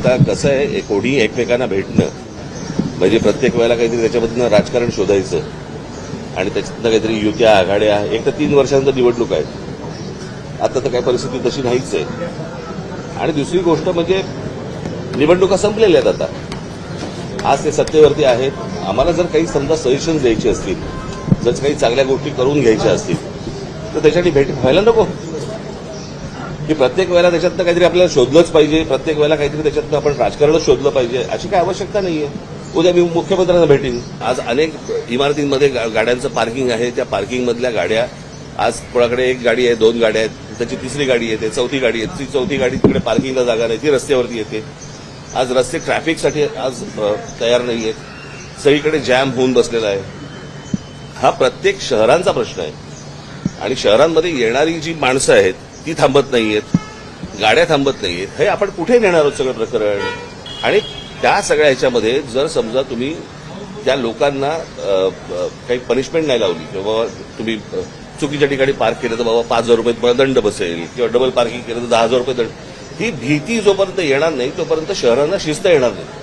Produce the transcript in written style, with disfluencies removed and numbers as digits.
आता कसं आहे, कोणी एकमेकांना भेटणं म्हणजे प्रत्येक वेळेला काहीतरी त्याच्यामधनं राजकारण शोधायचं आणि त्याच्यातनं काहीतरी युत्या आघाड्या. एक तर 3 वर्षांनंतर निवडणूक आहेत. आता तर काही परिस्थिती तशी नाहीच आहे. आणि दुसरी गोष्ट म्हणजे निवडणुका संपलेल्या आहेत. आता आज ते सत्तेवरती आहेत. आम्हाला जर काही समजा सजेशन द्यायची असतील, जर काही चांगल्या गोष्टी करून घ्यायच्या असतील तर त्याच्यासाठी भेट व्हायला नको की प्रत्येक वेळेला त्याच्यातनं काहीतरी आपल्याला शोधलंच पाहिजे, प्रत्येक वेळेला काहीतरी त्याच्यातनं आपण राजकारणच शोधलं पाहिजे, अशी काही आवश्यकता नाहीये. उद्या मी मुख्यमंत्र्यांना भेटीन. आज अनेक इमारतींमध्ये गाड्यांचं पार्किंग आहे. त्या पार्किंगमधल्या गाड्या आज कोणाकडे एक गाडी आहे, 2 गाड्या आहेत, त्याची तिसरी गाडी येते, चौथी गाडी येते, ती चौथी गाडी तिकडे पार्किंगला जागा नाही, ती रस्त्यावरती येते. आज रस्ते ट्रॅफिकसाठी आज तयार नाही आहेत. सगळीकडे जॅम होऊन बसलेला आहे. हा प्रत्येक शहरांचा प्रश्न आहे. आणि शहरांमध्ये येणारी जी माणसं आहेत ती थांबत नाहीयेत, गाड्या थांबत नाहीयेत. हे आपण कुठे नेणार आहोत सगळं प्रकरण? आणि त्या सगळ्या ह्याच्यामध्ये जर समजा तुम्ही त्या लोकांना काही पनिशमेंट नाही लावली किंवा तुम्ही चुकीच्या ठिकाणी पार्क केलं तर बाबा 5,000 रुपये तुम्हाला दंड बसेल किंवा डबल पार्किंग केलं तर 10,000 रुपये दंड, ही भीती जोपर्यंत येणार नाही तोपर्यंत शहरांना शिस्त येणार नाही.